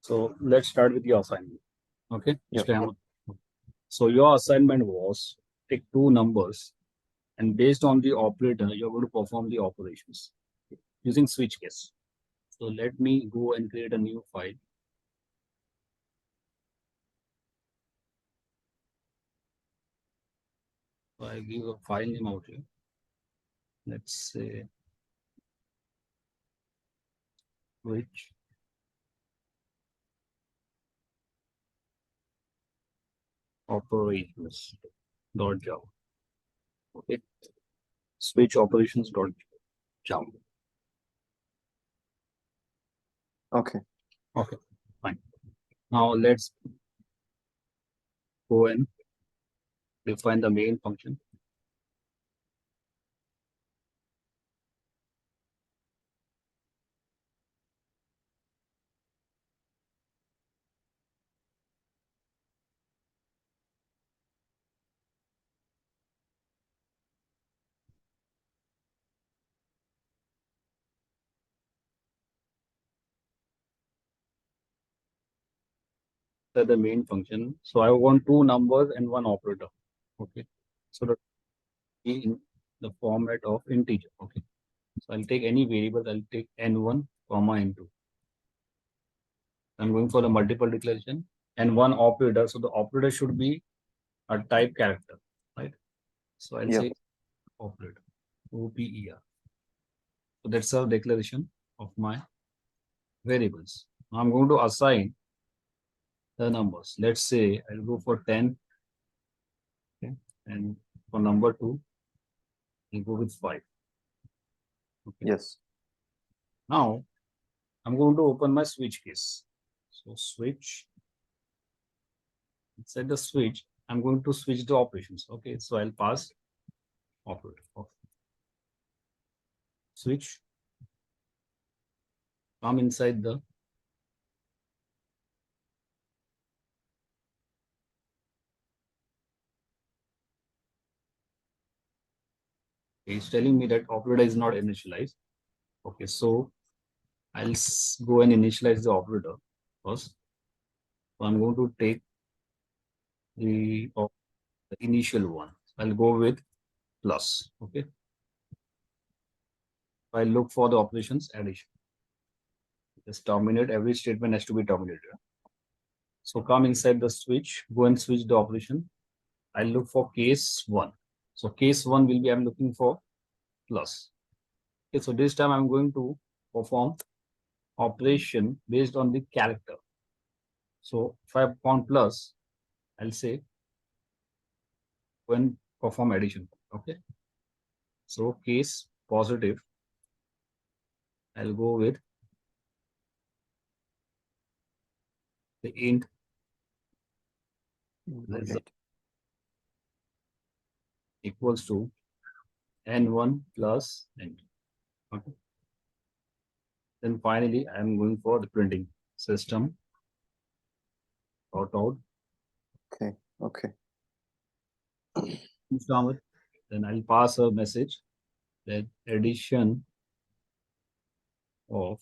So let's start with your assignment. Okay. Yep. So your assignment was take two numbers and based on the operator, you're going to perform the operations using switch case. So let me go and create a new file. So I give a file name out here. Let's say switch operations dot Java. Okay. Switch operations dot Java. Okay. Okay. Fine. Now let's go and define the main function. The main function. So I want two numbers and one operator. Okay. So that be in the format of integer. Okay. So I'll take any variable. I'll take n1 comma n2. I'm going for the multiple declaration and one operator. So the operator should be a type character, right? So I'll say operator, OPER. So that's a declaration of my variables. Now I'm going to assign the numbers. Let's say I'll go for 10. Okay. And for number 2, I'll go with 5. Okay. Yes. Now I'm going to open my switch case. So switch, inside the switch, I'm going to switch the operations. Okay, so I'll pass operator. Switch, come inside the it's telling me that operator is not initialized. Okay, so I'll go and initialize the operator first. So I'm going to take the initial one. I'll go with plus. Okay. I'll look for the operations addition. Just terminate. Every statement has to be terminated. So come inside the switch, go and switch the operation. I'll look for case 1. So case 1 will be I'm looking for plus. Okay, so this time I'm going to perform operation based on the character. So if I found plus, I'll say when perform addition. Okay. So case positive, I'll go with the int equals to n1 plus n2. Okay. Then finally, I'm going for the printing system out. Okay. Okay. Then I'll pass a message that addition of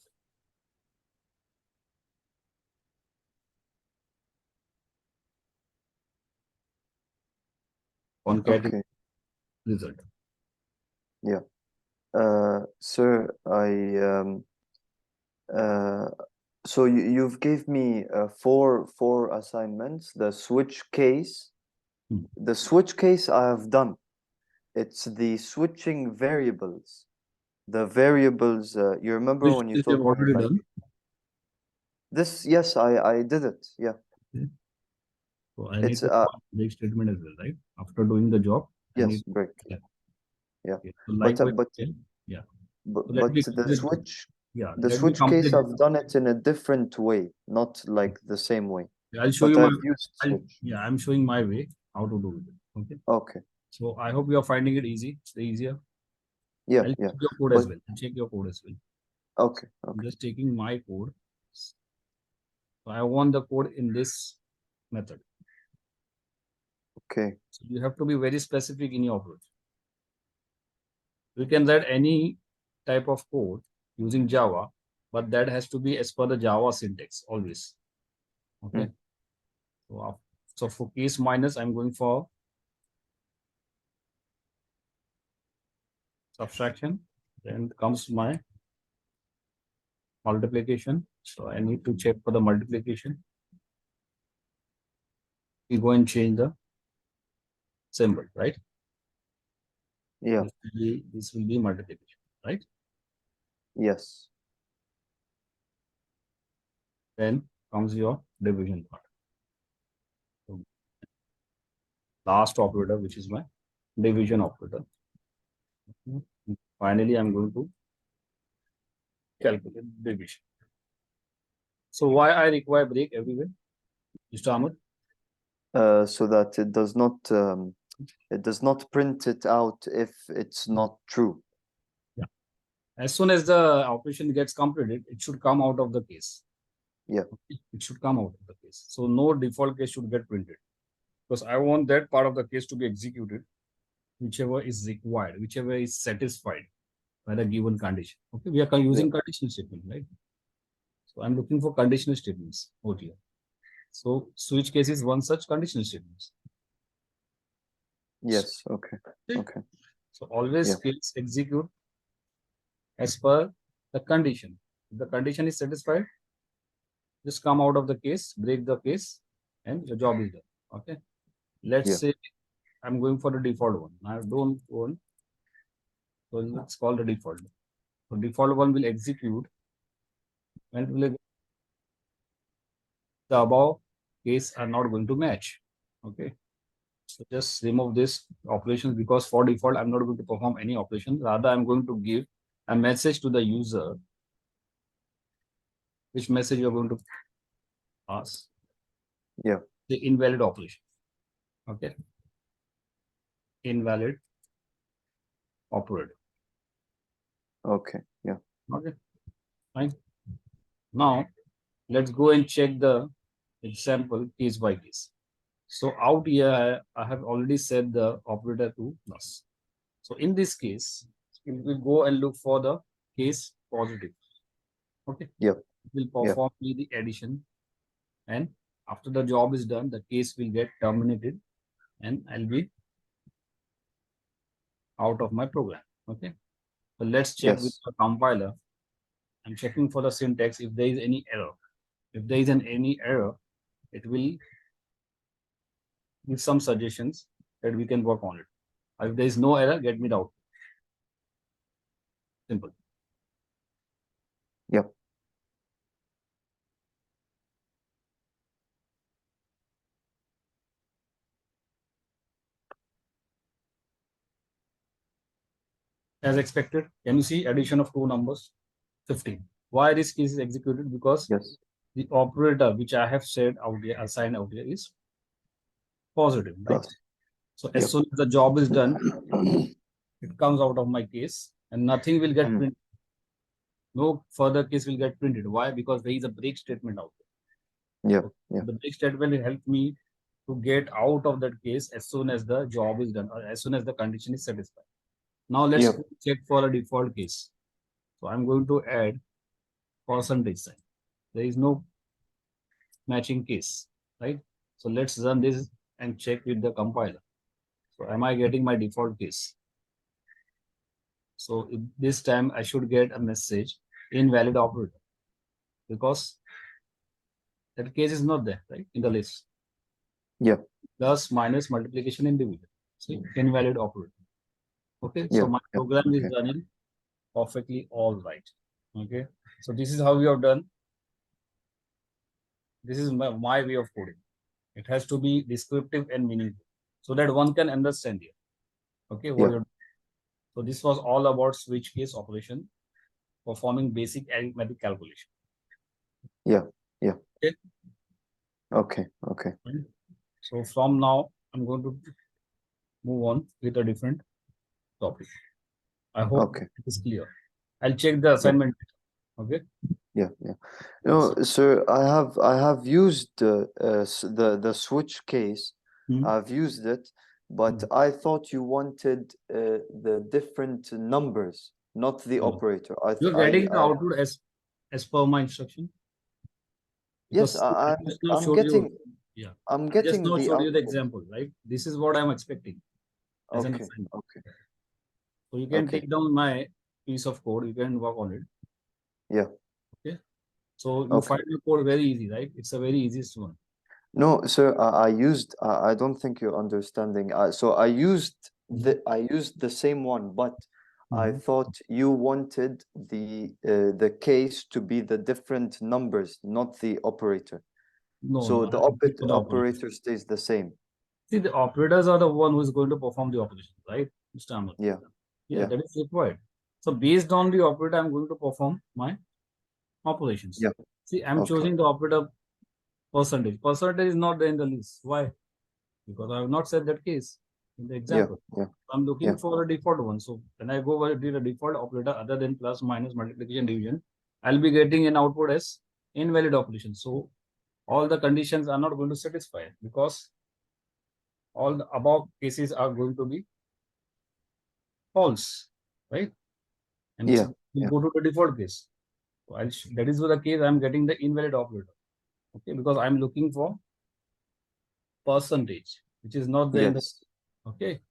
concatenate result. Yeah. Sir, so you've gave me four assignments. The switch case, the switch case I have done. It's the switching variables. The variables. You remember when you told me already like done. this? Yes, I did it. Yeah. Okay. So I need to make statement as well, right? After doing the job. Yes, break. Yeah. Okay. So yeah. But the switch. Yeah, The switch case, I've done it in a different way, not like the same way. I'll show but you I've used switch. Yeah, I'm showing my way how to do it. Okay. Okay. So I hope you are finding it easy. It's easier. Yeah, I'll yeah. check your code as well. I'll check your code as well. Okay. I'm just taking my code. So I want the code in this method. Okay. So you have to be very specific in your approach. You can write any type of code using Java, but that has to be as per the Java syntax always. Okay. So for case minus, I'm going for subtraction. Then comes my multiplication. So I need to check for the multiplication. We go and change the symbol, right? Yeah. This will be multiplication, right? Yes. Then comes your division part. So last operator, which is my division operator. Finally, I'm going to calculate division. So why I require break everywhere, Mr. Ahmed? So that it does not print it out if it's not true. Yeah. As soon as the operation gets completed, it should come out of the case. Yeah. It should come out of the case. So no default case should get printed, because I want that part of the case to be executed, whichever is required, whichever is satisfied by the given condition. Okay, we are using conditional statement, right? So I'm looking for conditional statements out here. So switch case is one such conditional statements. Yes. Okay. Okay. So always case execute as per the condition. If the condition is satisfied, just come out of the case, break the case, and your job is done. Okay. Let's say I'm going for the default one. I don't want, so let's call the default. So default one will execute and will the above case are not going to match. Okay. So just remove this operations, because for default, I'm not going to perform any operation. Rather, I'm going to give a message to the user. Which message you're going to pass? Yeah. The invalid operation. Okay. Invalid operator. Okay. Yeah. Okay. Fine. Now, let's go and check the example case by case. So out here, I have already set the operator to plus. So in this case, we will go and look for the case positive. Okay. Yep. It will perform the addition, and after the job is done, the case will get terminated and I'll be out of my program. Okay. So let's check with the compiler. I'm checking for the syntax if there is any error. If there is any error, it will give some suggestions that we can work on it. If there is no error, get me the output. Simple. Yep. As expected, can you see addition of two numbers? 15. Why this case is executed? Because the operator which I have said out here, assigned out here, is positive, right? So as soon as the job is done, it comes out of my case and nothing will get printed. No further case will get printed. Why? Because there is a break statement out there. The break statement will help me to get out of that case as soon as the job is done or as soon as the condition is satisfied. Now let's check for a default case. So I'm going to add percentage sign. There is no matching case, right? So let's run this and check with the compiler. So am I getting my default case? So this time I should get a message invalid operator, because that case is not there, right, in the list. Plus minus multiplication in division. See, invalid operator. Okay, so my program is running perfectly all right. Okay, so this is how we have done. This is my way of coding. It has to be descriptive and meaningful so that one can understand here. Okay, what you're doing. So this was all about switch case operation, performing basic arithmetic calculation. Okay. So from now, I'm going to move on with a different topic. I hope it is clear. I'll check the assignment. Okay. No, sir, I have used the switch case. I've used it, but I thought you wanted the different numbers, not the operator. You're getting the output as per my instruction. Yes, Because I just now I'm showed you, getting yeah, I'm I just getting now the showed you the output. example, right? This is what I'm expecting as an Okay, assignment. okay, So you can okay. take down my piece of code, you can work on it. Yeah. Okay. So you Okay. find the code very easy, right? It's a very easiest one. No, sir, I used I don't think you're understanding. So I used the same one, but I Mhm. thought you wanted the case to be the different numbers, not the operator. No, So no, the I'm looking for the operators. operator stays the same. See, the operators are the one who is going to perform the operation, right, Mr. Amar? Yeah, Yeah, yeah, that is required. So based on the operator, I'm going to perform my operations. yeah. See, I'm Okay. choosing the operator percentage. Percentage is not there in the list. Why? Because I have not said that case in the Yeah, example. yeah, I'm yeah. looking for a default one. So when I go over the default operator other than plus, minus, multiplication, division, I'll be getting an output as invalid operation. So all the conditions are not going to satisfy because all the above cases are going to be false, right? And Yeah, we yeah. go to the default case. So that is the case I'm getting the invalid operator. Okay, because I'm looking for percentage, which is not there in the Yes. okay.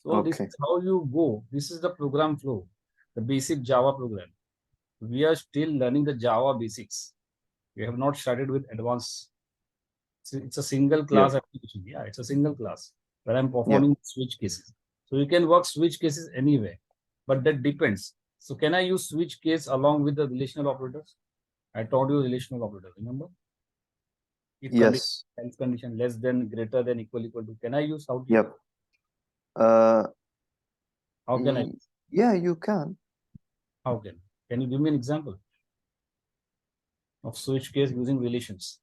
So this Okay. is how you go. This is the program flow, the basic Java program. We are still learning the Java basics. We have not started with advanced. It's a single Yeah. class application. Yeah, it's a single class where I'm Yeah. performing switch cases. So you can work switch cases anywhere, but that depends. So can I use switch case along with the relational operators? I taught you relational operator, remember? If condition, Yes. else condition less than, greater than, equal to. Can I use how to use? Yep. Uh, How can I? yeah, you can. How can? Can you give me an example of switch case using relations?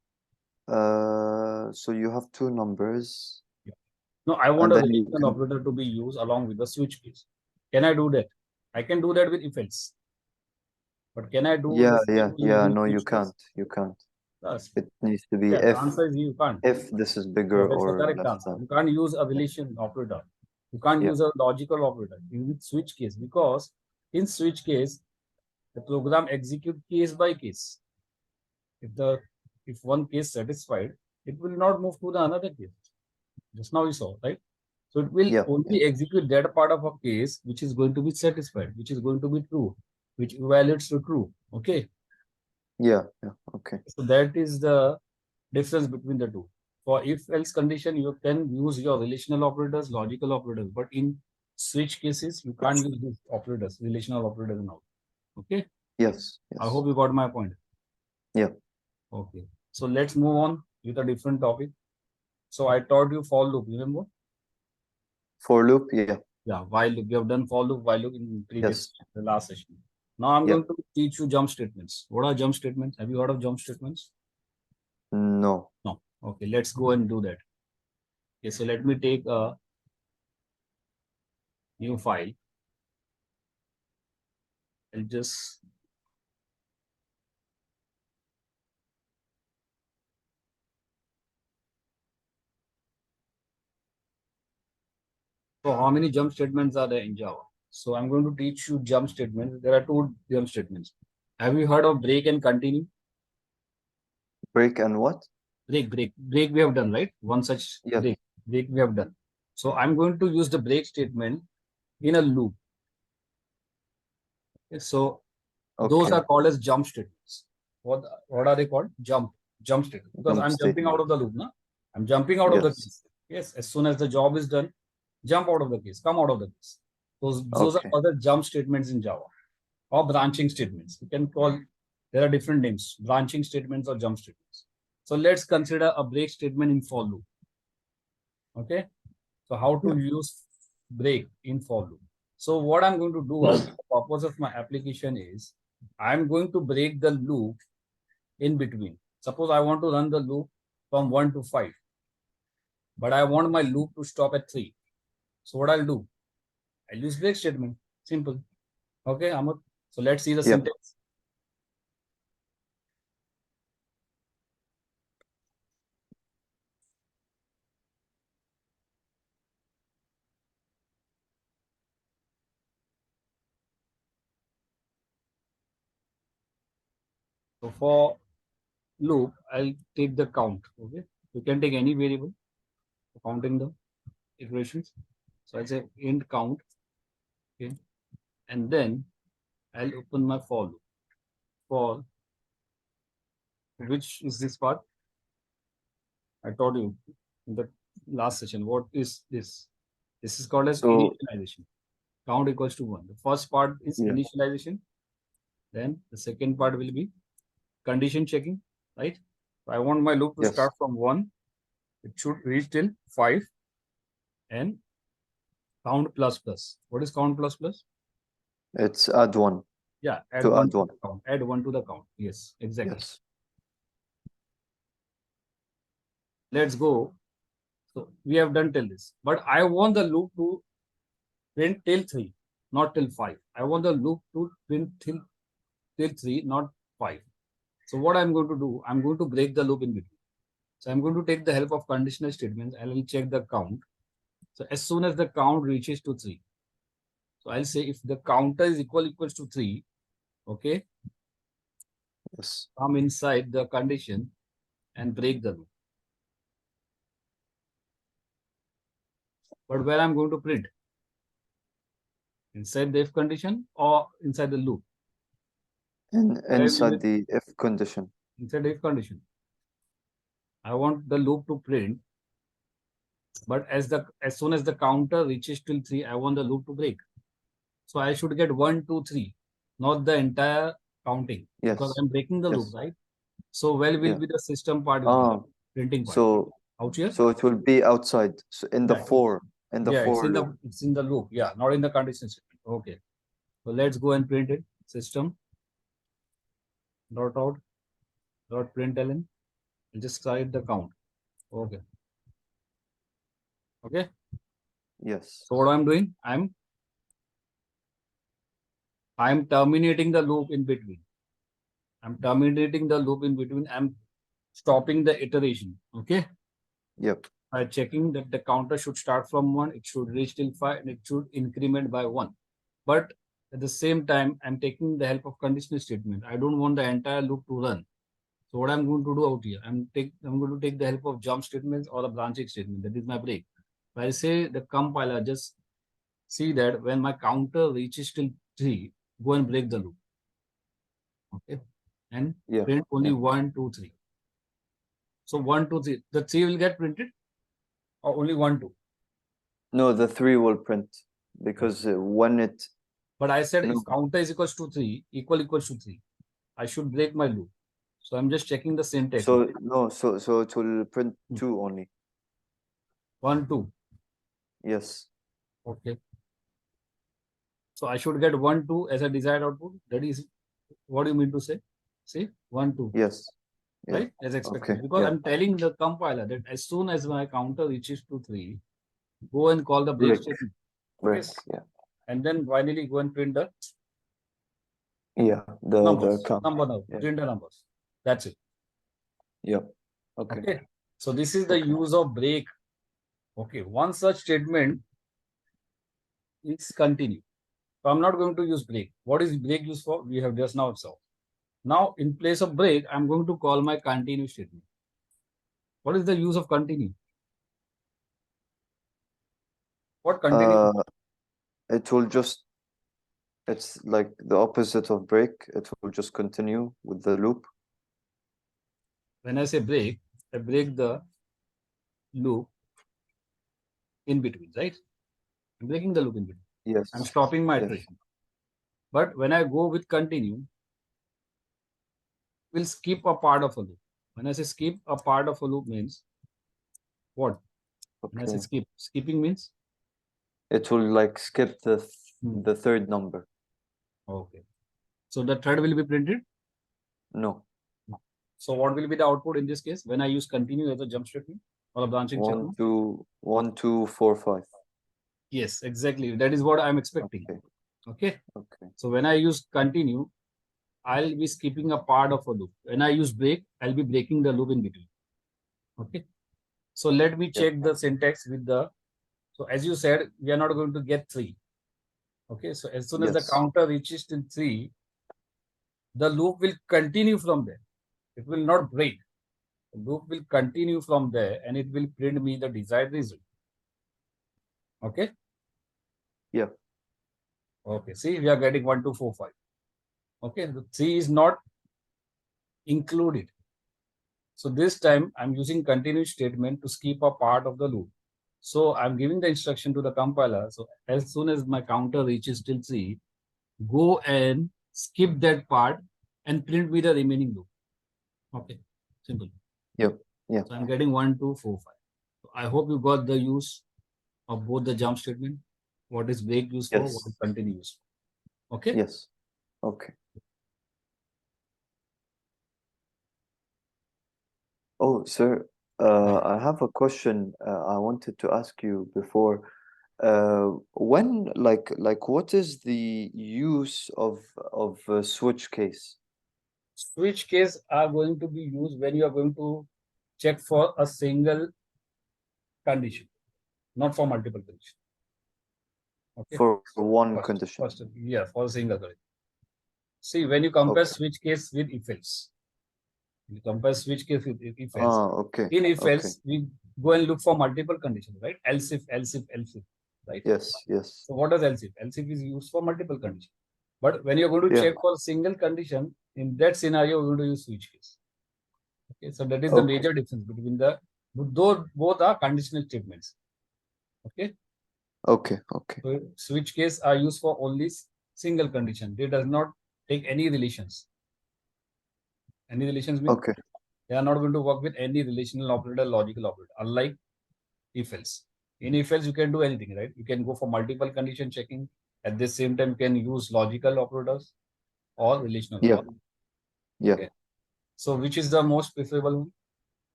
So you have two numbers, Yeah. No, I want and a then you relational can. operator to be used along with the switch case. Can I do that? I can do that with if else. But can I do Yeah, the yeah, same thing yeah. using No, you switch case? can't. You can't. Yes. It needs to be Yeah, the answer is you can't. if this is Yeah, bigger that's the or correct less answer. than. You can't use a relation operator. You can't Yeah. use a logical operator. You need switch case because in switch case, the program execute case by case. If one case satisfied, it will not move to the another case. Just now you saw, right? So it will Yeah. Yeah. only execute that part of a case which is going to be satisfied, which is going to be true, which evaluates to true. Okay. Yeah. Yeah. Okay. So that is the difference between the two. For if else condition, you can use your relational operators, logical operators, but in switch cases, you can't use these operators, relational operators now. Okay. Yes. I Yes. hope you got my point. Yeah. Okay. So let's move on with a different topic. So I taught you for loop, remember? For loop. Yeah. Yeah, while loop. We have done for loop, while loop in Yes. the last session. Now I'm Yeah. going to teach you jump statements. What are jump statements? Have you heard of jump statements? No. No. Okay, let's go and do that. Okay, so let me take a new file. I'll just so how many jump statements are there in Java? So I'm going to teach you jump statements. There are two jump statements. Have you heard of break and continue? Break and what? Break we have done, right? One such Yes. break we have done. So I'm going to use the break statement in a loop. Okay, so those are Okay. called as jump statements. What are they called? Jump statements. Because Jump I'm jumping out statement. of the loop, na? I'm jumping out of the Yes. case. Yes, as soon as the job is done, jump out of the case, come out of the case. Those are Okay. other jump statements in Java or branching statements. You can call there are different names, branching statements or jump statements. So let's consider a break statement in for loop. Okay. So how to Yeah. use break in for loop. So what I'm going to do out the purpose of my application is I'm going to break the loop in between. Suppose I want to run the loop from 1 to 5, but I want my loop to stop at 3. So what I'll do? I'll use break statement. Simple. Okay, Amar. So let's see the Yeah. syntax. So for loop, I'll take the count. Okay, you can take any variable for counting the iterations. So I'll say int count. Okay, and then I'll open my for loop. For which is this part? I told you in the last session. What is this? This is called as So initialization. Count equals to 1. The first part is Yeah. initialization. Then the second part will be condition checking, right? So I want my loop to Yes. start from 1. It should reach till 5 and count plus plus. What is count plus plus? it's add 1 Yeah, add to 1 add to 1. the count. Add 1 to the count. Yes, exactly. Yes. Let's go. So we have done till this, but I want the loop to print till 3, not till 5. I want the loop to print till 3, not 5. So what I'm going to do, I'm going to break the loop in between. So I'm going to take the help of conditional statements. I will check the count. So as soon as the count reaches to 3, so I'll say if the counter is equals to 3, okay, Yes. come inside the condition and break the loop. But where I'm going to print? Inside the if condition or inside the loop? Inside the if condition. Inside the if condition. I want the loop to print, but as soon as the counter reaches till 3, I want the loop to break. So I should get 1, 2, 3, not the entire counting. Yes. Because I'm breaking the loop, Yes. right? So will Yeah. be the system part, printing part. So Out here? so it will be outside. So in the Yeah. 4. In the Yeah, 4 loop. it's in the loop. Yeah, not in the condition statement. Okay. So let's go and print it. System dot out dot println. Just write the count. Okay. Okay. Yes. So what I'm doing, I'm terminating the loop in between. I'm terminating the loop in between. I'm stopping the iteration. Okay. Yep. By checking that the counter should start from 1, it should reach till 5, and it should increment by 1. But at the same time, I'm taking the help of conditional statement. I don't want the entire loop to run. So what I'm going to do out here, I'm going to take the help of jump statements or a branching statement. That is my break. If I say the compiler, just see that when my counter reaches till 3, go and break the loop. Okay. And print only 1, 2, 3. So 1, 2, 3. The 3 will get printed or only 1, 2? No, the 3 will print because when it. But I said if counter is equals to 3, equals to 3, I should break my loop. So I'm just checking the syntax. So no, so it will print 2 only. 1, 2. Yes. Okay. So I should get 1, 2 as a desired output. That is what you mean to say? See, 1, 2. Yes. Right? As expected. Okay. Because I'm telling the compiler that as soon as my counter reaches to 3, go and call the break statement. Break. Yeah. And then finally go and print the numbers. Print the numbers. That's it. Yep. Okay. So this is the use of break. Okay. One such statement is continue. So I'm not going to use break. What is break used for? We have just now observed. Now, in place of break, I'm going to call my continue statement. What is the use of continue? What continue? It will just, it's like the opposite of break. It will just continue with the loop. When I say break, I break the loop in between, right? I'm breaking the loop in between. Yes. I'm stopping my iteration. But when I go with continue, we'll skip a part of a loop. When I say skip a part of a loop means what? When I say skip, skipping means? It will like skip the third number. Okay. So the third will be printed? No. So what will be the output in this case when I use continue as a jump statement or a branching statement? 1, 2, 4, 5. Yes, exactly. That is what I'm expecting. Okay. So when I use continue, I'll be skipping a part of a loop. When I use break, I'll be breaking the loop in between. Okay. So let me check the syntax with the. So as you said, we are not going to get 3. Okay. So as soon as the counter reaches till 3, the loop will continue from there. It will not break. The loop will continue from there and it will print me the desired result. Okay? Yeah. Okay. See, we are getting 1, 2, 4, 5. Okay. The C is not included. So this time I'm using continue statement to skip a part of the loop. So I'm giving the instruction to the compiler. So as soon as my counter reaches till C, go and skip that part and print me the remaining loop. Okay, simple. Yep. Yeah. So I'm getting 1, 2, 4, 5. So I hope you got the use of both the jump statement. What is break used for? Yes. What is continue used for? Okay. Yes. Okay. Oh, sir, I have a question I wanted to ask you before. What is the use of a switch case? Switch case are going to be used when you are going to check for a single condition, not for multiple conditions. Okay. For one condition. Yeah, for a single condition. See, when you compare Okay. switch case with if else, you compare switch case with if else. Ah, okay. In if Okay. else, we go and look for multiple conditions, right? Else if, right? Yes, yes. So what does else if? Else if is used for multiple conditions. But when you're going to Yeah. check for a single condition, in that scenario, we're going to use switch case. Okay, so that is the Okay. major difference between the both are conditional statements. Okay. Okay. Okay. So switch case are used for only single condition. They does not take any relations. Any relations mean Okay. they are not going to work with any relational operator, logical operator, unlike if else. In if else, you can do anything, right? You can go for multiple condition checking. At the same time, you can use logical operators or relational. Yeah. Yeah. Okay. So which is the most preferable one?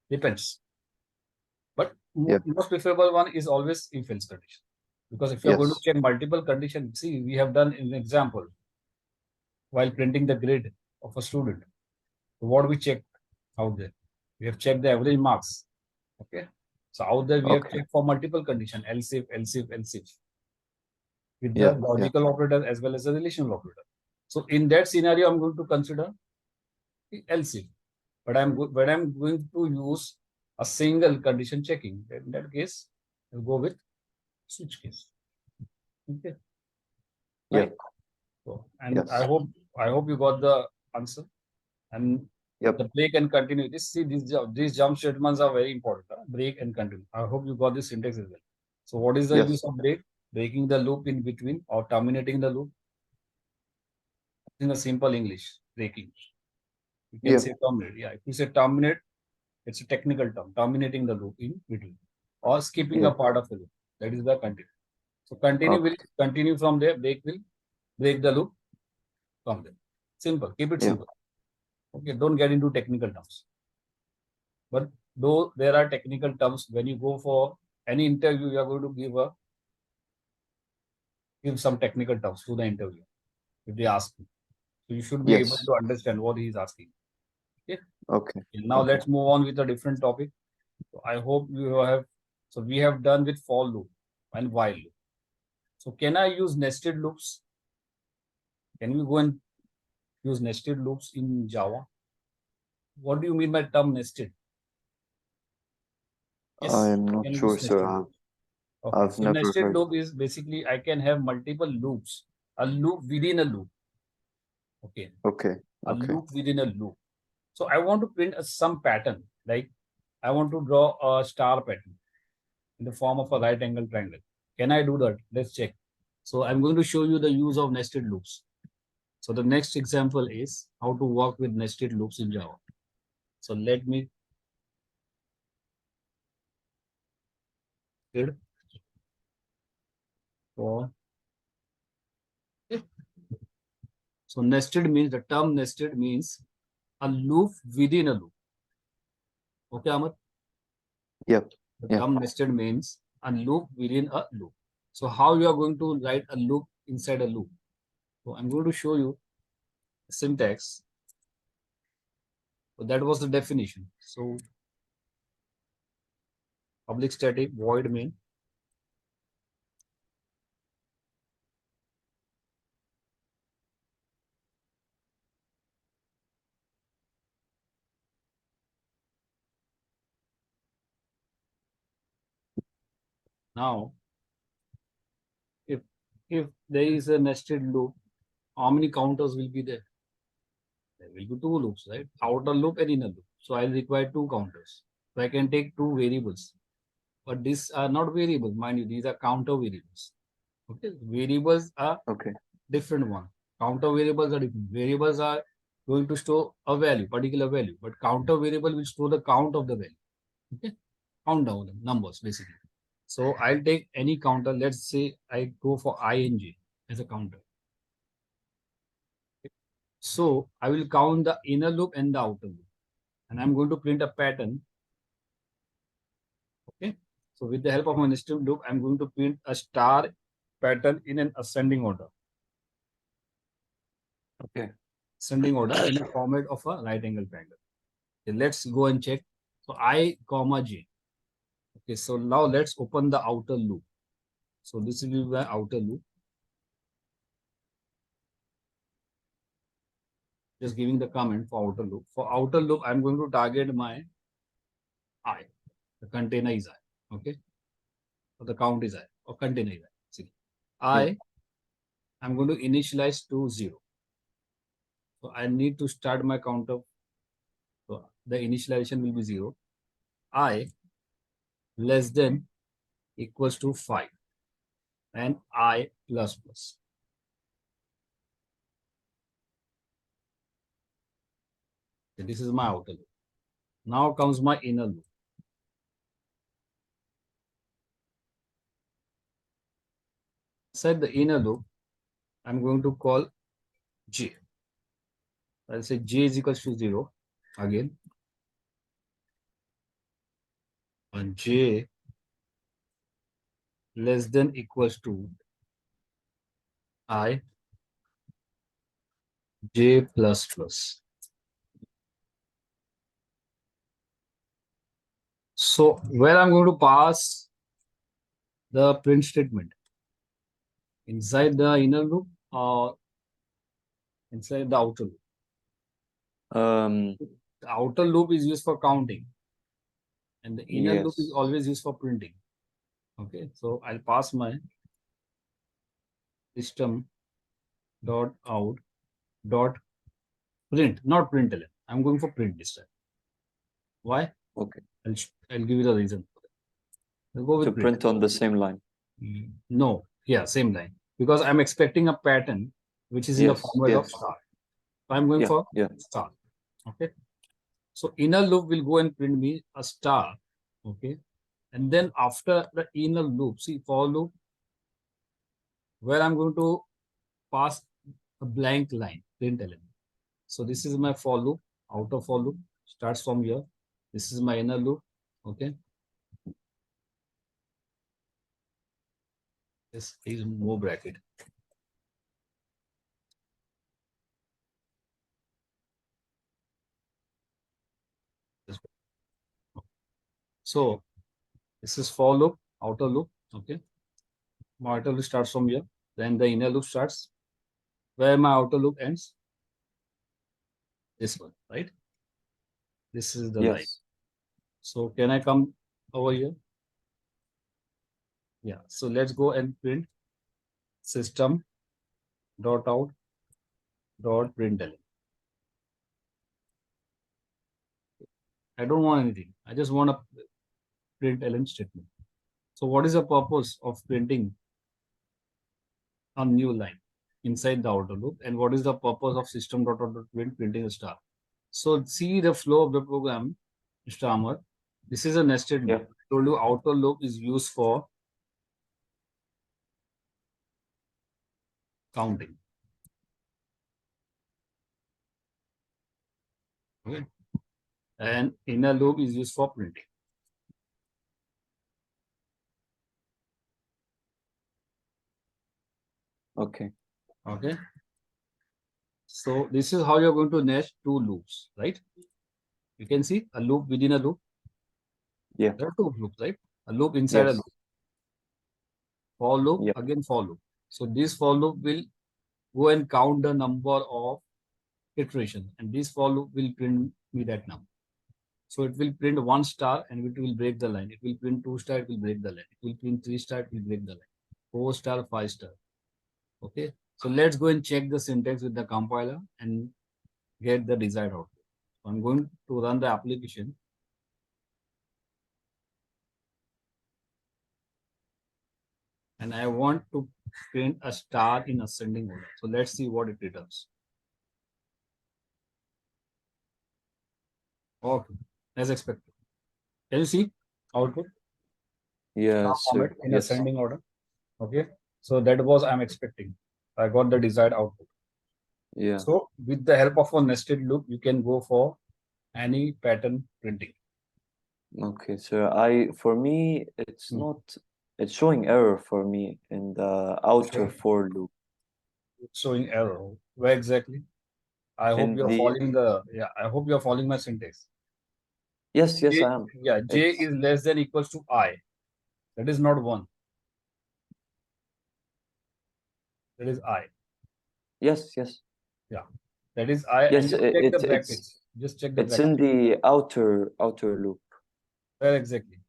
Depends. But Yeah. most preferable one is always if else condition. Because if you are going to Yes. check multiple conditions, see, we have done an example while printing the grade of a student. So what we checked out there? We have checked the average marks. Okay. So out there we have Okay. checked for multiple condition, else if, with Yeah. the Yeah. logical operator as well as the relational operator. So in that scenario, I'm going to consider the else if, but I'm going to use a single condition checking. In that case, I'll go with switch case. Okay. Yeah. Right. So, and Yes. I hope you got the answer. And Yep. the break and continue. These jump statements are very important. Break and continue. I hope you got this syntax as well. So what is the Yes. use of break? Breaking the loop in between or terminating the loop. In a simple English, breaking. You can Yeah. say terminate. Yeah, if you say terminate, it's a technical term. Terminating the loop in between or skipping a Yeah. part of the loop. That is the continue. So continue will Okay. continue from there. Break will break the loop from there. Simple. Keep it Yeah. simple. Okay. Don't get into technical terms. But though there are technical terms, when you go for any interview, you are going to give some technical terms to the interviewer if they ask you. So you should be able Yes. to understand what he is asking. Okay. Okay. Now Okay. let's move on with a different topic. So I hope you have. So we have done with for loop and while loop. So can I use nested loops? Can we go and use nested loops in Java? What do you mean by term nested? Yes, I'm not can sure, use nested sir. loops. Okay, I've so never nested heard. loop is basically I can have multiple loops, a loop within a loop. Okay, Okay. a Okay. loop within a loop. So I want to print some pattern, like I want to draw a star pattern in the form of a right angle triangle. Can I do that? Let's check. So I'm going to show you the use of nested loops. So the next example is how to work with nested loops in Java. So let me read for. So nested means the term nested means a loop within a loop. Okay, Ahmed? Yep. The Yeah. term nested means a loop within a loop. So how you are going to write a loop inside a loop? So I'm going to show you syntax. So that was the definition. So public static void main. Now, if there is a nested loop, how many counters will be there? There will be two loops, right? Outer loop and inner loop. So I'll require two counters. So I can take two variables. But these are not variables, mind you, these are counter variables. Okay, variables are Okay. different one. Counter variables are different. Variables are going to store a value, particular value, but counter variable will store the count of the value. Okay, count down the numbers basically. So I'll take any counter. Let's say I go for ing as a counter. So I will count the inner loop and the outer loop, and I'm going to print a pattern. Okay, so with the help of my nested loop, I'm going to print a star pattern in an ascending order. Okay. Ascending order in the format of a right angle triangle. Okay, let's go and check. So I comma j. Okay, so now let's open the outer loop. So this will be my outer loop. Just giving the comment for outer loop. For outer loop, I'm going to target my I. The container is I. Okay. So the count is I or container is I. See, I'm going to initialize to 0. So I need to start my counter. So the initialization will be 0. I less than equals to 5 and I plus plus. Okay, this is my outer loop. Now comes my inner loop. Inside the inner loop, I'm going to call j. I'll say j is equals to 0 again. And j less than equals to I j plus plus. So where I'm going to pass the print statement inside the inner loop or inside the outer loop. The outer loop is used for counting, and the inner loop is always used for printing. Okay, so I'll pass my system dot out dot print, not println. I'm going for print this time. Why? Okay. I'll give you the reason. I'll go with To print on the same line. No, yeah, same line. Because I'm expecting a pattern which is in the format of star. So I'm going for star. Okay. So inner loop will go and print me a star. Okay. And then after the inner loop, see for loop, where I'm going to pass a blank line, print element. So this is my for loop, outer for loop, starts from here. This is my inner loop. Okay. This is more bracket. So this is for loop, outer loop. Okay. My outer loop starts from here. Then the inner loop starts. Where my outer loop ends? This one, right? This is the line. So can I come over here? Yeah. So let's go and print system dot out dot println. I don't want anything. I just want a println statement. So what is the purpose of printing a new line inside the outer loop? And what is the purpose of system dot out dot print printing a star? So see the flow of the program, Mr. Amar. This is a nested loop. I told you outer loop is used for counting. Okay. And inner loop is used for printing. Okay. Okay. So this is how you're going to nest two loops, right? You can see a loop within a loop. Yeah. There are two loops, right? A loop inside a loop. For loop, again for loop. So this for loop will go and count the number of iterations, and this for loop will print me that number. So it will print 1 star and it will break the line. It will print 2 star, it will break the line. It will print 3 star, it will break the line. 4 star, 5 star. Okay. So let's go and check the syntax with the compiler and get the desired output. So I'm going to run the application. And I want to print a star in ascending order. So let's see what it returns. Okay, as expected. Can you see output? Yes, Star sir. format in Yes. ascending order. Okay, so that was I'm expecting. I got the desired output. Yeah. So with the help of a nested loop, you can go for any pattern printing. Okay, sir. For me, it's Hmm. not. It's showing error for me in the outer Sure. for loop. It's showing error. Where exactly? I hope In you're the following the I hope you're following my syntax. yes, yes, J, I am. yeah, j It's is less than equals to I. That is not 1. That is I. yes, yes, Yeah. That is I. And yes. just check the It's brackets. Just check the it's in brackets. the outer loop. Where exactly?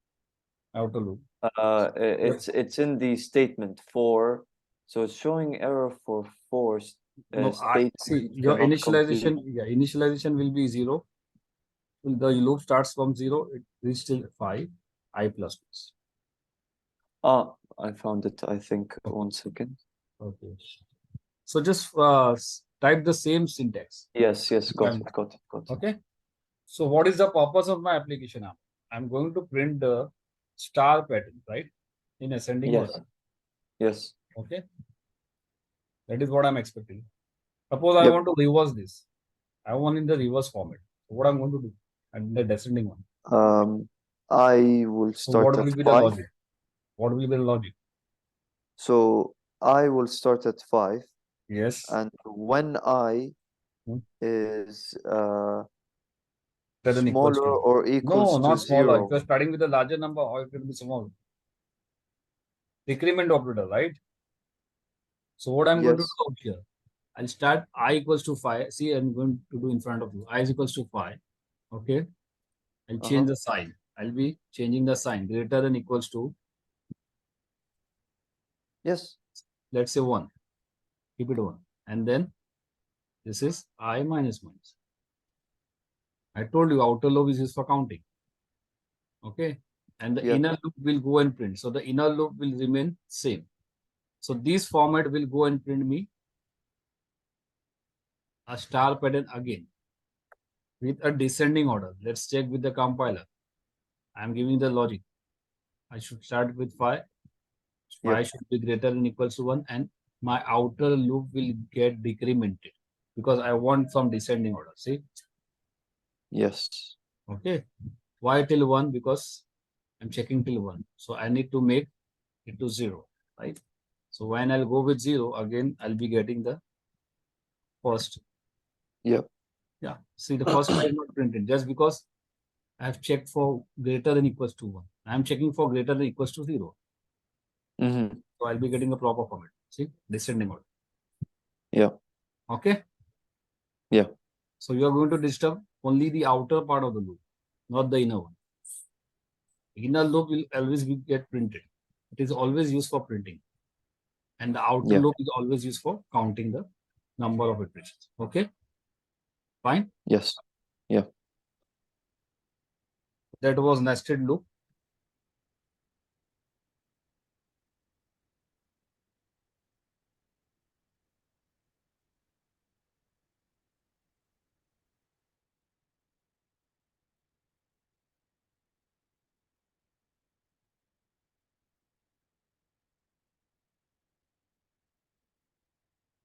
Outer loop. It's in the statement for. So it's showing error for forced No, I see statement your cannot complete. initialization. Yeah, initialization will be 0. The loop starts from 0. It is till 5. I plus plus. Ah, I found it. I think Okay. 1 second. Okay. So just type the same syntax. Yes, got it. Okay. So what is the purpose of my application now? I'm going to print the star pattern, right? In ascending Yes, order. yes. Okay. That is what I'm expecting. Suppose I Yep. want to reverse this. I want in the reverse format. So what I'm going to do? And the descending one. I will So what start will at be the 5. logic? What will be the logic? So I will start at 5, Yes. and when I Hmm. is Greater than equals smaller to. or No, equals to not smaller. If 0. you're starting with a larger number, how it will be small? Decrement operator, right? So what I'm going to Yes. do out here, I'll start I equals to 5. See, I'm going to do in front of you. I is equals to 5. Okay. I'll change the sign. I'll be changing the sign. Greater than equals to, Yes. let's say 1. Keep it 1. And then this is I minus minus. I told you outer loop is used for counting. Okay. And the Yep. inner loop will go and print. So the inner loop will remain same. So this format will go and print me a star pattern again with a descending order. Let's check with the compiler. I'm giving the logic. I should start with 5. 5 Yep. should be greater than equals to 1, and my outer loop will get decremented because I want some descending order. See? Yes. Okay. Why till 1? Because I'm checking till 1. So I need to make it to 0, right? So when I'll go with 0, again, I'll be getting the first. Yep. Yeah. See, the first is not printed just because I have checked for greater than equals to 1. I'm checking for greater than equals to 0. Mm-hmm. So I'll be getting a proper format. See, descending order. Yeah. Okay. Yeah. So you are going to disturb only the outer part of the loop, not the inner one. Inner loop will always get printed. It is always used for printing. And the outer Yeah. loop is always used for counting the number of iterations. Okay. Fine. Yes. Yeah. That was nested loop.